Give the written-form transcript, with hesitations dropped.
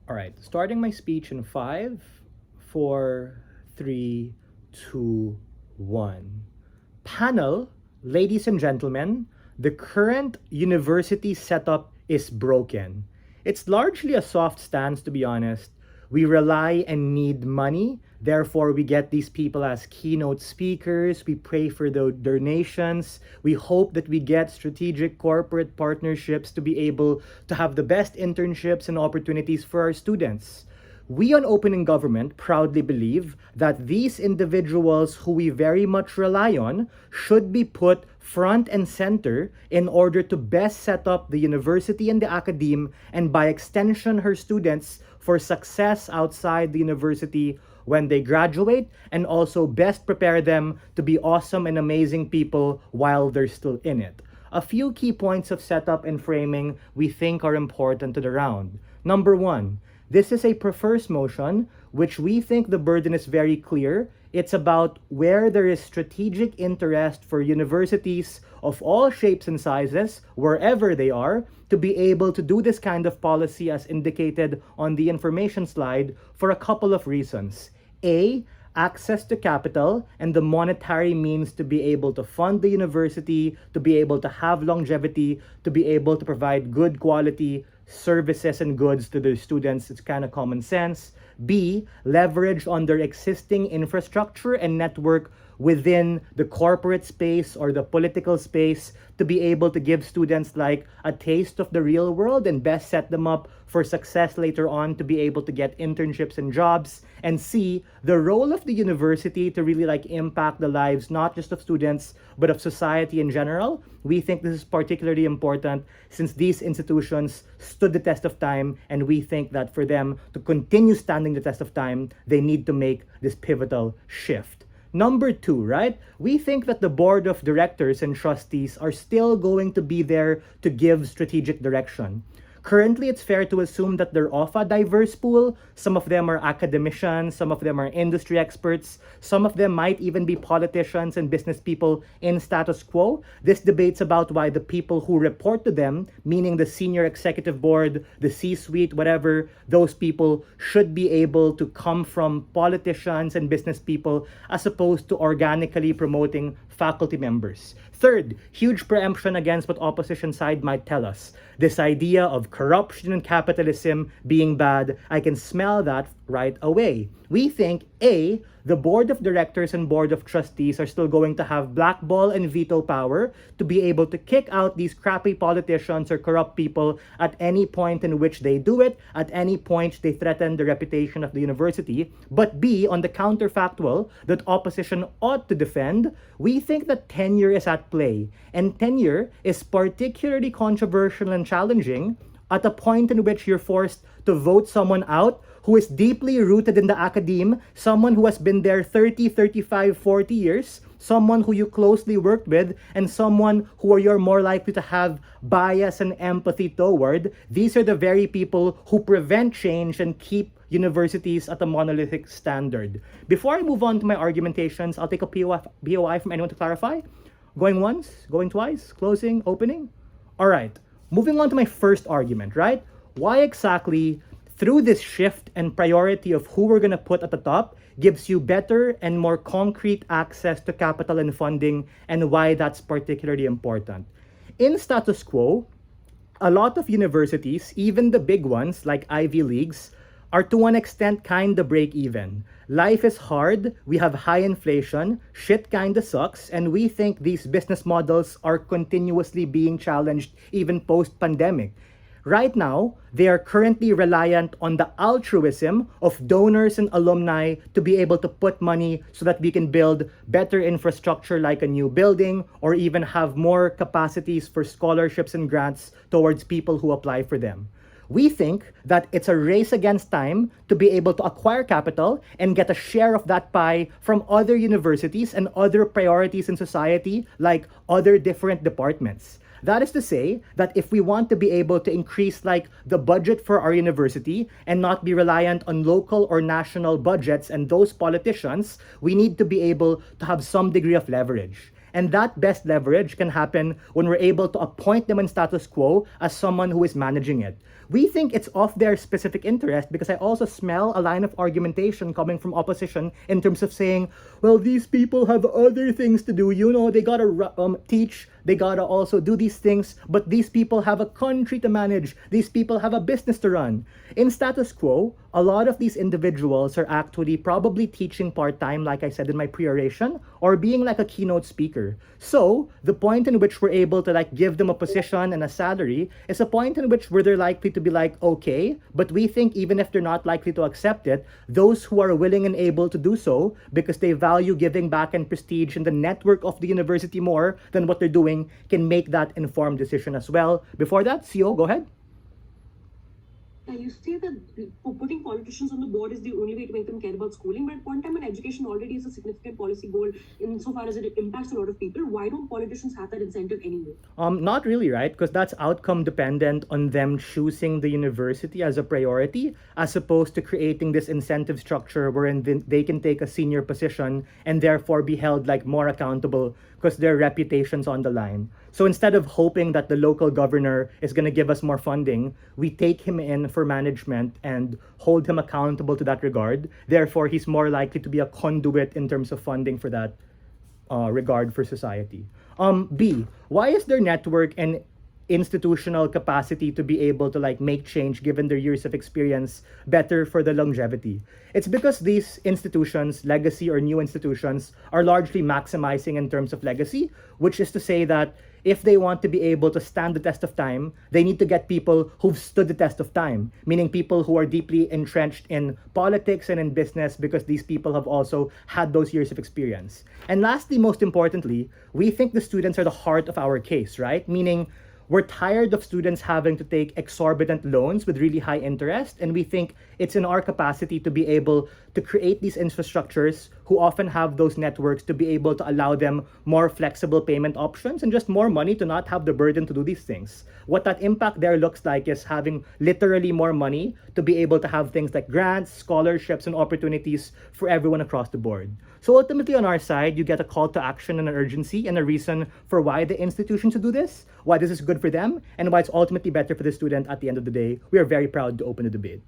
All right, starting my speech in 5, 4, 3, 2, 1. Panel, ladies and gentlemen, the current university setup is broken. It's largely a soft stance, to be honest. We rely and need money. Therefore, we get these people as keynote speakers. We pray for the donations. We hope that we get strategic corporate partnerships to be able to have the best internships and opportunities for our students. We on Open in Government proudly believe that these individuals who we very much rely on should be put front and center in order to best set up the university and the academe, and by extension her students, for success outside the university when they graduate, and also best prepare them to be awesome and amazing people while they're still in it. A few key points of setup and framing we think are important to the round. Number 1, this is a prefers motion, which we think the burden is very clear. It's about where there is strategic interest for universities of all shapes and sizes, wherever they are, to be able to do this kind of policy as indicated on the information slide for a couple of reasons. A, access to capital and the monetary means to be able to fund the university, to be able to have longevity, to be able to provide good quality services and goods to their students. It's kind of common sense. B, leverage on their existing infrastructure and network within the corporate space or the political space to be able to give students like a taste of the real world and best set them up for success later on to be able to get internships and jobs. And C, the role of the university to really impact the lives not just of students but of society in general. We think this is particularly important since these institutions stood the test of time, and we think that for them to continue standing the test of time, they need to make this pivotal shift. Number 2, right? We think that the board of directors and trustees are still going to be there to give strategic direction. Currently, it's fair to assume that they're of a diverse pool. Some of them are academicians, some of them are industry experts, some of them might even be politicians and business people in status quo. This debate's about why the people who report to them, meaning the senior executive board, the C-suite, whatever, those people should be able to come from politicians and business people as opposed to organically promoting faculty members. Third, huge preemption against what opposition side might tell us. This idea of corruption and capitalism being bad, I can smell that right away. We think, A, the board of directors and board of trustees are still going to have blackball and veto power to be able to kick out these crappy politicians or corrupt people at any point in which they do it, at any point they threaten the reputation of the university. But B, on the counterfactual that opposition ought to defend, we think that tenure is at play. And tenure is particularly controversial and challenging at a point in which you're forced to vote someone out who is deeply rooted in the academe, someone who has been there 30, 35, 40 years, someone who you closely worked with, and someone who you're more likely to have bias and empathy toward. These are the very people who prevent change and keep universities at a monolithic standard. Before I move on to my argumentations, I'll take a BOI from anyone to clarify. Going once, going twice, closing, opening? All right, moving on to my first argument, right? Why exactly, through this shift and priority of who we're going to put at the top, gives you better and more concrete access to capital and funding, and why that's particularly important. In status quo, a lot of universities, even the big ones like Ivy Leagues, are to an extent kinda break even. Life is hard, we have high inflation, shit kinda sucks, and we think these business models are continuously being challenged even post-pandemic. Right now, they are currently reliant on the altruism of donors and alumni to be able to put money so that we can build better infrastructure like a new building, or even have more capacities for scholarships and grants towards people who apply for them. We think that it's a race against time to be able to acquire capital and get a share of that pie from other universities and other priorities in society, like other different departments. That is to say that if we want to be able to increase the budget for our university and not be reliant on local or national budgets and those politicians, we need to be able to have some degree of leverage. And that best leverage can happen when we're able to appoint them in status quo as someone who is managing it. We think it's of their specific interest because I also smell a line of argumentation coming from opposition in terms of saying, well, these people have other things to do. You know, they gotta teach, they gotta also do these things, but these people have a country to manage. These people have a business to run. In status quo, a lot of these individuals are actually probably teaching part-time, like I said in my pre-oration, or being like a keynote speaker. So the point in which we're able to like give them a position and a salary is a point in which where they're likely to be like, okay, but we think even if they're not likely to accept it, those who are willing and able to do so because they value giving back and prestige in the network of the university more than what they're doing can make that informed decision as well. Before that, CO, go ahead. You say that putting politicians on the board is the only way to make them care about schooling, but at one time when education already is a significant policy goal insofar as it impacts a lot of people, why don't politicians have that incentive anyway? Not really, right? Because that's outcome dependent on them choosing the university as a priority, as opposed to creating this incentive structure wherein they can take a senior position and therefore be held like more accountable because their reputation's on the line. So instead of hoping that the local governor is going to give us more funding, we take him in for management and hold him accountable to that regard. Therefore, he's more likely to be a conduit in terms of funding for that regard for society. B, why is their network and institutional capacity to be able to like make change given their years of experience better for the longevity? It's because these institutions, legacy or new institutions, are largely maximizing in terms of legacy, which is to say that if they want to be able to stand the test of time, they need to get people who've stood the test of time, meaning people who are deeply entrenched in politics and in business because these people have also had those years of experience. And lastly, most importantly, we think the students are the heart of our case, right? Meaning we're tired of students having to take exorbitant loans with really high interest, and we think it's in our capacity to be able to create these infrastructures who often have those networks to be able to allow them more flexible payment options and just more money to not have the burden to do these things. What that impact there looks like is having literally more money to be able to have things like grants, scholarships, and opportunities for everyone across the board. So ultimately on our side, you get a call to action and an urgency and a reason for why the institution should do this, why this is good for them, and why it's ultimately better for the student at the end of the day. We are very proud to open the debate.